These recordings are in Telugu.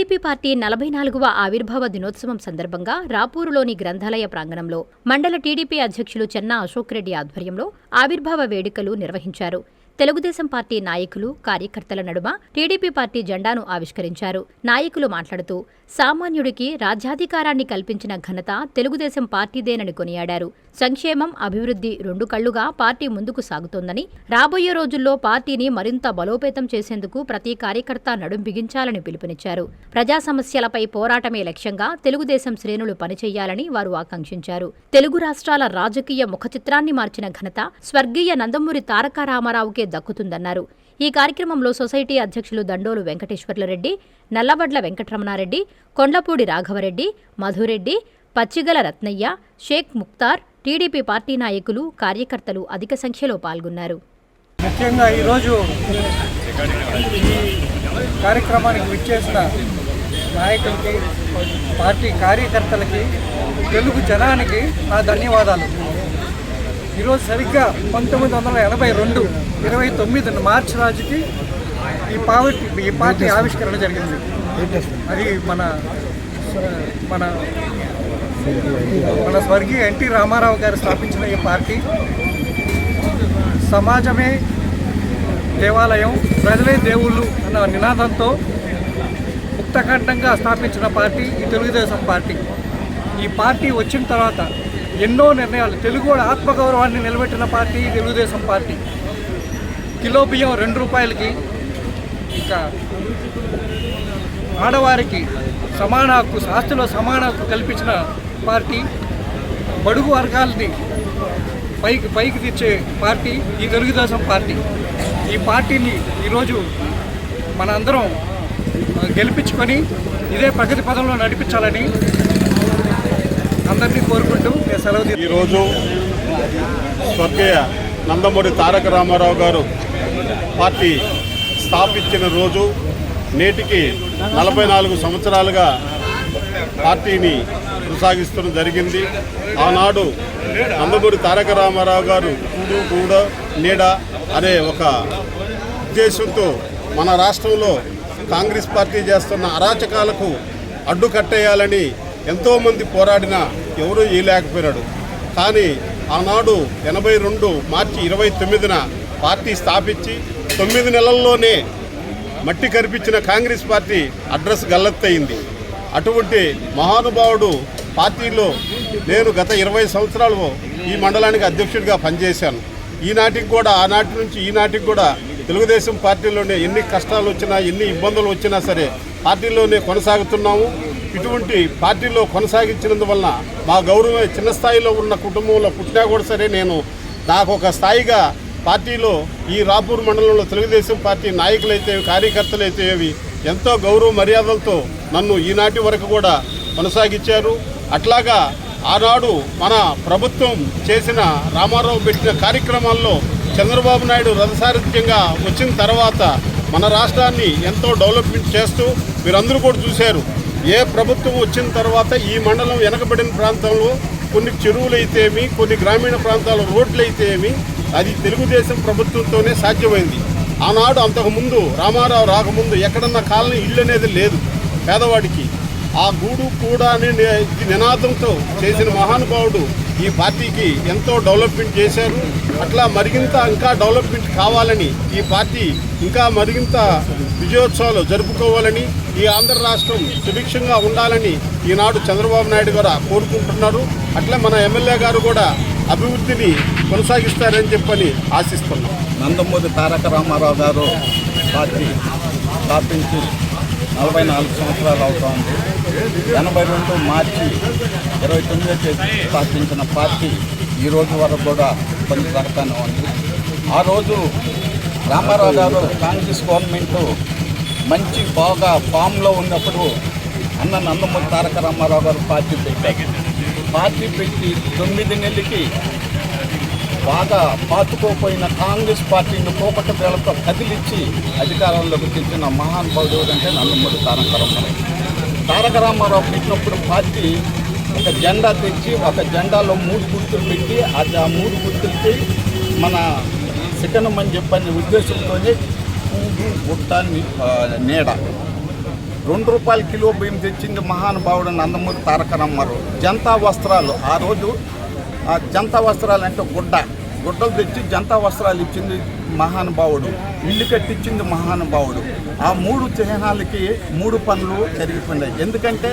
టీడీపీ పార్టీ 44వ ఆవిర్భావ దినోత్సవం సందర్భంగా రాపూరులోని గ్రంథాలయ ప్రాంగణంలో మండల టీడీపీ అధ్యక్షులు చెన్నా అశోక్ రెడ్డి ఆధ్వర్యంలో ఆవిర్భావ వేడుకలు నిర్వహించారు. తెలుగుదేశం పార్టీ నాయకులు, కార్యకర్తల నడుమ టీడీపీ పార్టీ జెండాను ఆవిష్కరించారు. నాయకులు మాట్లాడుతూ సామాన్యుడికి రాజ్యాధికారాన్ని కల్పించిన ఘనత తెలుగుదేశం పార్టీదేనని కొనియాడారు. సంక్షేమం, అభివృద్ధి రెండు కళ్లుగా పార్టీ ముందుకు సాగుతోందని, రాబోయే రోజుల్లో పార్టీని మరింత బలోపేతం చేసేందుకు ప్రతి కార్యకర్త నడుం బిగించాలని పిలుపునిచ్చారు. ప్రజా సమస్యలపై పోరాటమే లక్ష్యంగా తెలుగుదేశం శ్రేణులు పనిచేయాలని వారు ఆకాంక్షించారు. తెలుగు రాష్ట్రాల రాజకీయ ముఖచిత్రాన్ని మార్చిన ఘనత స్వర్గీయ నందమూరి తారక రామారావుకే దక్కుతుందన్నారు. ఈ కార్యక్రమంలో సొసైటీ అధ్యక్షులు దండోలు వెంకటేశ్వర్లరెడ్డి, నల్లవడ్ల వెంకటరమణారెడ్డి, కొండ్లపూడి రాఘవరెడ్డి, మధురెడ్డి, పచ్చిగల రత్నయ్య, షేక్ ముక్తార్, టీడీపీ పార్టీ నాయకులు, కార్యకర్తలు అధిక సంఖ్యలో పాల్గొన్నారు. ముఖ్యంగా ఈరోజు ఈ కార్యక్రమానికి విచ్చేసిన నాయకులకి, పార్టీ కార్యకర్తలకి, తెలుగు జనానికి నా ధన్యవాదాలు. ఈరోజు సరిగ్గా 1982 29 మార్చి రోజుకి ఈ పార్టీ ఆవిష్కరణ జరిగింది. అది మన స్వర్గీయ ఎన్టీ రామారావు గారు స్థాపించిన ఈ పార్టీ సమాజమే దేవాలయం, ప్రజలే దేవుళ్ళు అన్న నినాదంతో ముక్తకంఠంగా స్థాపించిన పార్టీ ఈ తెలుగుదేశం పార్టీ. ఈ పార్టీ వచ్చిన తర్వాత ఎన్నో నిర్ణయాలు, తెలుగు ఆత్మగౌరవాన్ని నిలబెట్టిన పార్టీ తెలుగుదేశం పార్టీ. కిలో బియ్యం 2 రూపాయలకి, ఇంకా ఆడవారికి సమాన హక్కు, ఆస్తిలో సమాన హక్కు కల్పించిన పార్టీ. బడుగు వర్గాలని పైకి తెచ్చే పార్టీ ఈ తెలుగుదేశం పార్టీ. ఈ పార్టీని ఈరోజు మనందరం గెలిపించుకొని ఇదే ప్రగతి పదంలో నడిపించాలని అందరినీ కోరుకుంటూ నేను సెలవు. ఈరోజు స్వర్గీయ నందమూరి తారక రామారావు గారు పార్టీ స్థాపించిన రోజు. నేటికి 44 సంవత్సరాలుగా పార్టీని కొనసాగిస్తూ జరిగింది. ఆనాడు నందమూరి తారక రామారావు గారు కూడు కూడా నీడ అనే ఒక ఉద్దేశంతో మన రాష్ట్రంలో కాంగ్రెస్ పార్టీ చేస్తున్న అరాచకాలకు అడ్డుకట్టేయాలని ఎంతోమంది పోరాడినా ఎవరూ చేయలేకపోయినాడు. కానీ ఆనాడు 82 మార్చి 29న పార్టీ స్థాపించి 9 నెలల్లోనే మట్టి కరిపించిన కాంగ్రెస్ పార్టీ అడ్రస్ గల్లత్తయింది. అటువంటి మహానుభావుడు పార్టీలో నేను గత 20 సంవత్సరాలు ఈ మండలానికి అధ్యక్షుడిగా పనిచేశాను. ఈనాటికి కూడా, ఆనాటి నుంచి ఈనాటికి కూడా తెలుగుదేశం పార్టీలోనే ఎన్ని కష్టాలు వచ్చినా, ఎన్ని ఇబ్బందులు వచ్చినా సరే పార్టీలోనే కొనసాగుతున్నాము. ఇటువంటి పార్టీలో కొనసాగించినందువలన మా గౌరవం చిన్న స్థాయిలో ఉన్న కుటుంబంలో పుట్టినా కూడా సరే, నేను నాకు ఒక స్థాయిగా పార్టీలో ఈ రాపూర్ మండలంలో తెలుగుదేశం పార్టీ నాయకులైతే, కార్యకర్తలు అయితే ఎంతో గౌరవ మర్యాదలతో నన్ను ఈనాటి వరకు కూడా కొనసాగించారు. అట్లాగా ఆనాడు మన ప్రభుత్వం చేసిన, రామారావు పెట్టిన కార్యక్రమాల్లో చంద్రబాబు నాయుడు రథసారథ్యంగా వచ్చిన తర్వాత మన రాష్ట్రాన్ని ఎంతో డెవలప్మెంట్ చేస్తూ మీరందరూ కూడా చూశారు. ఏ ప్రభుత్వం వచ్చిన తర్వాత ఈ మండలం వెనకబడిన ప్రాంతంలో కొన్ని చెరువులు అయితేమి, కొన్ని గ్రామీణ ప్రాంతాల రోడ్లు అయితేమి అది తెలుగుదేశం ప్రభుత్వంతోనే సాధ్యమైంది. ఆనాడు అంతకుముందు రామారావు రాకముందు ఎక్కడన్నా కాలనీ ఇల్లు అనేది లేదు పేదవాడికి. ఆ గూడు కూడా అనే నినాదంతో చేసిన మహానుభావుడు ఈ పార్టీకి ఎంతో డెవలప్మెంట్ చేశారు. అట్లా ఇంకా డెవలప్మెంట్ కావాలని, ఈ పార్టీ ఇంకా మరింత విజయోత్సవాలు జరుపుకోవాలని, ఈ ఆంధ్ర రాష్ట్రం సుభిక్షంగా ఉండాలని ఈనాడు చంద్రబాబు నాయుడు గారు కోరుకుంటున్నారు. అట్లా మన ఎమ్మెల్యే గారు కూడా అభివృద్ధిని కొనసాగిస్తారని చెప్పని ఆశిస్తున్నాం. నందమూరి తారక రామారావు గారు పార్టీ స్థాపించి 44 సంవత్సరాలు అవుతోంది. 82 మార్చి 29 స్థాపించిన పార్టీ ఈ రోజు వరకు కూడా కొనసాగుతూనే ఉంది. ఆ రోజు రామారావు గారు కాంగ్రెస్ గవర్నమెంట్ మంచి బాగా ఫామ్లో ఉన్నప్పుడు నందమూరి తారక రామారావు గారు పార్టీ పెట్టి 9 నెలలకి బాగా పాతుకోపోయిన కాంగ్రెస్ పార్టీని కోపట వేలతో కదిలిచ్చి అధికారంలోకి తెచ్చిన మహానుభావుడు అంటే నందమూరి తారక రామారావు పెట్టినప్పుడు పార్టీ ఒక జెండా తెచ్చి, ఒక జెండాలో 3 గుర్తులు పెట్టి, అది ఆ 3 గుర్తులకి మన శిఖనం అని చెప్పని ఉద్దేశంతోనే కూడు, గుట్ట, నీడ ₹2 కిలో బియ్యం తెచ్చింది మహానుభావుడు నందమూరి తారక రామారావు. జనతా వస్త్రాలు ఆ రోజు జనతా వస్త్రాలు అంటే గుడ్డలు తెచ్చి జనతా వస్త్రాలు ఇచ్చింది మహానుభావుడు. ఇల్లు కట్టించింది మహానుభావుడు. ఆ 3 చిహ్నాలకి 3 పనులు జరిగిపోయినాయి. ఎందుకంటే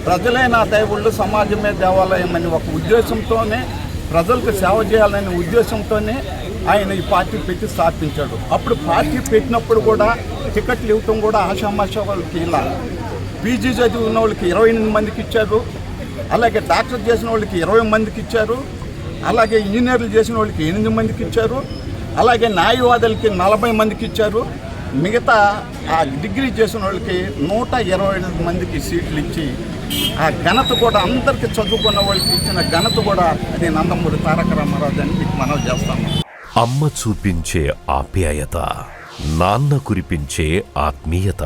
ప్రజలే నా దేవుళ్ళు, సమాజమే దేవాలయం అని ఒక ఉద్దేశంతోనే, ప్రజలకు సేవ చేయాలనే ఉద్దేశంతోనే ఆయన ఈ పార్టీ పెట్టి స్థాపించాడు. అప్పుడు పార్టీ పెట్టినప్పుడు కూడా టికెట్లు ఇవ్వటం కూడా ఆషామాషా వాళ్ళకి ఇలా పీజీ చదివిన వాళ్ళకి 28 మందికి ఇచ్చారు, అలాగే డాక్టర్ చేసిన వాళ్ళకి 20 మందికి ఇచ్చారు, అలాగే ఇంజనీర్లు చేసిన వాళ్ళకి 8 మందికి ఇచ్చారు, అలాగే న్యాయవాదులకి 40 మందికి ఇచ్చారు. మిగతా ఆ డిగ్రీ చేసిన వాళ్ళకి 128 మందికి సీట్లు ఇచ్చి ఆ ఘనత కూడా అందరికీ చదువుకున్న వాళ్ళకి ఇచ్చిన ఘనత కూడా అది నందమూరి తారక రామారావు అని మీకు మనవి చేస్తాము. అమ్మ చూపించే ఆప్యాయత, నాన్న కురిపించే ఆత్మీయత.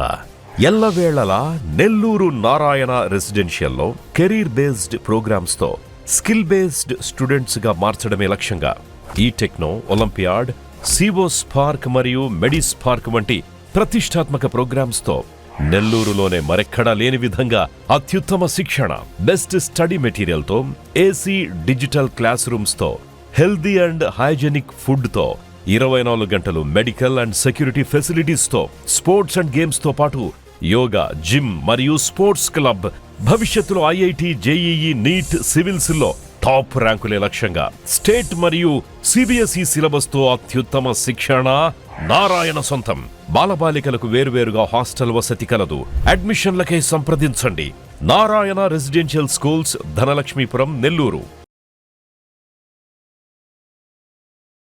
ఎల్లవేళలా నెల్లూరు నారాయణ రెసిడెన్షియల్లో కెరీర్ బేస్డ్ ప్రోగ్రామ్స్ తో స్కిల్ బేస్డ్ స్టూడెంట్స్ గా మార్చడమే లక్ష్యంగా ఈ టెక్నో, ఒలింపియాడ్, సివో స్పార్క్ మరియు మెడి స్పార్క్ వంటి ప్రతిష్టాత్మక ప్రోగ్రామ్స్ తో నెల్లూరులోనే మరెక్కడా లేని విధంగా అత్యుత్తమ శిక్షణ, బెస్ట్ స్టడీ మెటీరియల్ తో, ఏసీ డిజిటల్ క్లాస్ రూమ్స్ తో, హెల్దీ అండ్ హైజెనిక్ ఫుడ్ తో, 24 గంటలు మెడికల్ అండ్ సెక్యూరిటీ ఫెసిలిటీస్ తో, స్పోర్ట్స్ అండ్ గేమ్స్ తో పాటు యోగా, జిమ్ మరియు స్పోర్ట్స్ క్లబ్. భవిష్యత్తులో ఐఐటి, జేఈఈ, నీట్, సివిల్స్ లో టాప్ ర్యాంకులే లక్ష్యంగా స్టేట్ మరియు సిబిఎస్ఈ సిలబస్ తో అత్యుత్తమ శిక్షణ నారాయణ సొంతం. బాలబాలికలకు వేరువేరుగా హాస్టల్ వసతి కలదు. అడ్మిషన్లకై సంప్రదించండి. Narayana residential schools, Dhanalakshmipuram, Nellore.